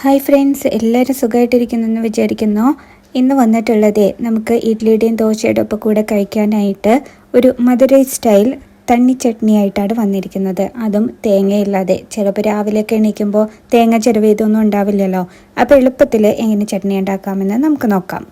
Hi friends, എല്ലാവരും സുഖമായിട്ടിരിക്കുന്നെന്ന് വിചാരിക്കുന്നു. ഇന്ന് വന്നിട്ടുള്ളത് നമുക്ക് ഇഡ്ലിയുടെയും ദോശയുടെ ഒപ്പം കൂടെ കഴിക്കാനായിട്ട് ഒരു മധുരൈ സ്റ്റൈൽ തണ്ണി ചട്നി ആയിട്ടാണ് വന്നിരിക്കുന്നത്. അതും തേങ്ങയില്ലാതെ. ചിലപ്പോൾ രാവിലെയൊക്കെ എണീക്കുമ്പോൾ തേങ്ങ ചിലവ് ഇതൊന്നും ഉണ്ടാവില്ലല്ലോ. അപ്പോൾ എളുപ്പത്തിൽ എങ്ങനെ ചട്നി ഉണ്ടാക്കാമെന്ന് നമുക്ക് നോക്കാം.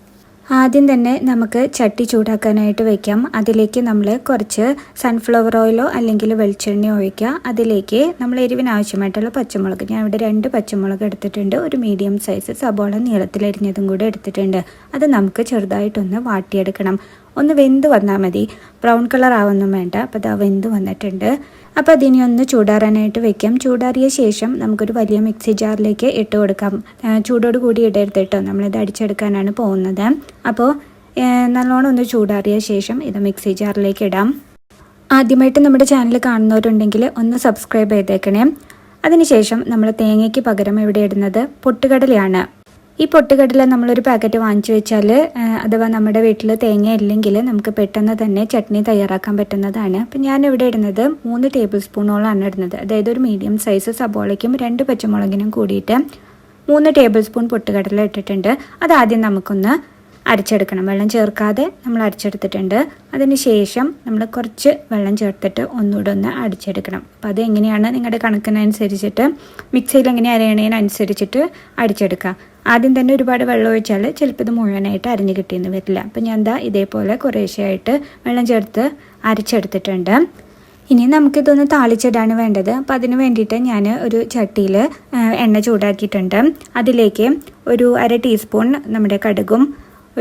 ആദ്യം തന്നെ നമുക്ക് ചട്ടി ചൂടാക്കാനായിട്ട് വയ്ക്കാം. അതിലേക്ക് നമ്മൾ കുറച്ച് സൺഫ്ലവർ ഓയിലോ അല്ലെങ്കിൽ വെളിച്ചെണ്ണയോ ഒഴിക്കുക. അതിലേക്ക് നമ്മൾ എരിവിന് ആവശ്യമായിട്ടുള്ള പച്ചമുളക്, ഞാൻ ഇവിടെ 2 പച്ചമുളക് എടുത്തിട്ടുണ്ട്. ഒരു മീഡിയം സൈസ് സബോള നീളത്തിലരിഞ്ഞതും കൂടെ എടുത്തിട്ടുണ്ട്. അത് നമുക്ക് ചെറുതായിട്ടൊന്ന് വാട്ടിയെടുക്കണം. ഒന്ന് വെന്ത് വന്നാൽ മതി, ബ്രൗൺ കളർ ആവൊന്നും വേണ്ട. അപ്പോൾ അത് വെന്ത് വന്നിട്ടുണ്ട്. അപ്പോൾ അതിനെ ഒന്ന് ചൂടാറാനായിട്ട് വെക്കാം. ചൂടാറിയ ശേഷം നമുക്കൊരു വലിയ മിക്സി ജാറിലേക്ക് ഇട്ട് കൊടുക്കാം. ചൂടോട് കൂടി ഇടരുത് കേട്ടോ, നമ്മളിത് അടിച്ചെടുക്കാനാണ് പോകുന്നത്. അപ്പോൾ നല്ലോണം ഒന്ന് ചൂടാറിയ ശേഷം ഇത് മിക്സി ജാറിലേക്ക് ഇടാം. ആദ്യമായിട്ട് നമ്മുടെ ചാനൽ കാണുന്നവരുണ്ടെങ്കിൽ ഒന്ന് സബ്സ്ക്രൈബ് ചെയ്തേക്കണേ. അതിനുശേഷം നമ്മൾ തേങ്ങയ്ക്ക് പകരം ഇവിടെ ഇടുന്നത് പൊട്ടുകടലയാണ്. ഈ പൊട്ടുകടല നമ്മളൊരു പാക്കറ്റ് വാങ്ങിച്ചു വെച്ചാൽ അഥവാ നമ്മുടെ വീട്ടിൽ തേങ്ങ ഇല്ലെങ്കിൽ നമുക്ക് പെട്ടെന്ന് തന്നെ ചട്നി തയ്യാറാക്കാൻ പറ്റുന്നതാണ്. അപ്പം ഞാനിവിടെ ഇടുന്നത് 3 ടേബിൾ സ്പൂണോളാണ് ഇടുന്നത്. അതായത് ഒരു മീഡിയം സൈസ് സബോളയ്ക്കും 2 പച്ചമുളകിനും കൂടിയിട്ട് 3 ടേബിൾ സ്പൂൺ പൊട്ടുകടല ഇട്ടിട്ടുണ്ട്. അതാദ്യം നമുക്കൊന്ന് അരച്ചെടുക്കണം. വെള്ളം ചേർക്കാതെ നമ്മൾ അരച്ചെടുത്തിട്ടുണ്ട്. അതിന് ശേഷം നമ്മൾ കുറച്ച് വെള്ളം ചേർത്തിട്ട് ഒന്നുകൂടെ ഒന്ന് അടിച്ചെടുക്കണം. അപ്പോൾ അത് എങ്ങനെയാണ് നിങ്ങളുടെ കണക്കിനനുസരിച്ചിട്ട് മിക്സിയിൽ എങ്ങനെ അരയണതിനനുസരിച്ചിട്ട് അടിച്ചെടുക്കുക. ആദ്യം തന്നെ ഒരുപാട് വെള്ളം ഒഴിച്ചാൽ ചിലപ്പോൾ ഇത് മുഴുവനായിട്ട് അരിഞ്ഞ് കിട്ടിയെന്ന് വരില്ല. അപ്പോൾ ഞാൻ ഇതേപോലെ കുറേശ്ശെയായിട്ട് വെള്ളം ചേർത്ത് അരച്ചെടുത്തിട്ടുണ്ട്. ഇനി നമുക്കിതൊന്ന് താളിച്ചിടാണ് വേണ്ടത്. അപ്പോൾ അതിന് വേണ്ടിയിട്ട് ഞാൻ ഒരു ചട്ടിയിൽ എണ്ണ ചൂടാക്കിയിട്ടുണ്ട്. അതിലേക്ക് ഒരു 1/2 ടീസ്പൂൺ നമ്മുടെ കടുകും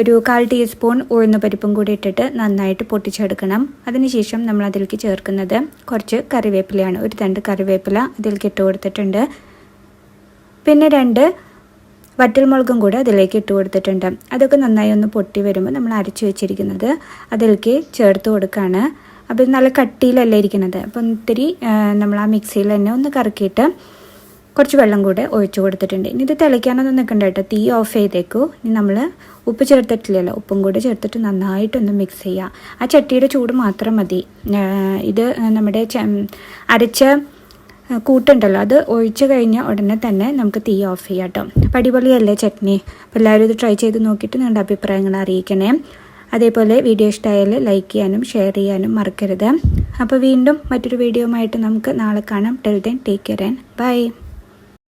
ഒരു 1/4 ടീസ്പൂൺ ഉഴുന്ന് പരിപ്പും കൂടി ഇട്ടിട്ട് നന്നായിട്ട് പൊട്ടിച്ചെടുക്കണം. അതിനുശേഷം നമ്മൾ അതിലേക്ക് ചേർക്കുന്നത് കുറച്ച് കറിവേപ്പിലയാണ്. ഒരു 2 കറിവേപ്പില അതിലേക്ക് ഇട്ട് കൊടുത്തിട്ടുണ്ട്. പിന്നെ 2 വറ്റൽമുളകും കൂടെ അതിലേക്ക് ഇട്ട് കൊടുത്തിട്ടുണ്ട്. അതൊക്കെ നന്നായി ഒന്ന് പൊട്ടി വരുമ്പോൾ നമ്മൾ അരച്ച് വെച്ചിരിക്കുന്നത് അതിലേക്ക് ചേർത്ത് കൊടുക്കുകയാണ്. അപ്പോൾ നല്ല കട്ടിയിലല്ല ഇരിക്കുന്നത്. അപ്പം ഇത്തിരി നമ്മൾ ആ മിക്സിയിൽ തന്നെ ഒന്ന് കറക്കിയിട്ട് കുറച്ച് വെള്ളം കൂടെ ഒഴിച്ചു കൊടുത്തിട്ടുണ്ട്. ഇനി ഇത് തിളയ്ക്കാനൊന്നും നിൽക്കണ്ട കേട്ടോ, തീ ഓഫ് ചെയ്തേക്കൂ. ഇനി നമ്മൾ ഉപ്പ് ചേർത്തിട്ടില്ലല്ലോ, ഉപ്പും കൂടെ ചേർത്തിട്ട് നന്നായിട്ടൊന്ന് മിക്സ് ചെയ്യുക. ആ ചട്ടിയുടെ ചൂട് മാത്രം മതി. ഇത് നമ്മുടെ അരച്ച കൂട്ടുണ്ടല്ലോ, അത് ഒഴിച്ച് കഴിഞ്ഞ ഉടനെ തന്നെ നമുക്ക് തീ ഓഫ് ചെയ്യാം കേട്ടോ. അപ്പോൾ അടിപൊളിയല്ലേ ചട്നി? അപ്പോൾ എല്ലാവരും ഇത് ട്രൈ ചെയ്ത് നോക്കിയിട്ട് നിങ്ങളുടെ അഭിപ്രായങ്ങൾ അറിയിക്കണേ. അതേപോലെ വീഡിയോ ഇഷ്ടമായാൽ ലൈക്ക് ചെയ്യാനും ഷെയർ ചെയ്യാനും മറക്കരുത്. അപ്പോൾ വീണ്ടും മറ്റൊരു വീഡിയോ ആയിട്ട് നമുക്ക് നാളെ കാണാം. Till then take care and by.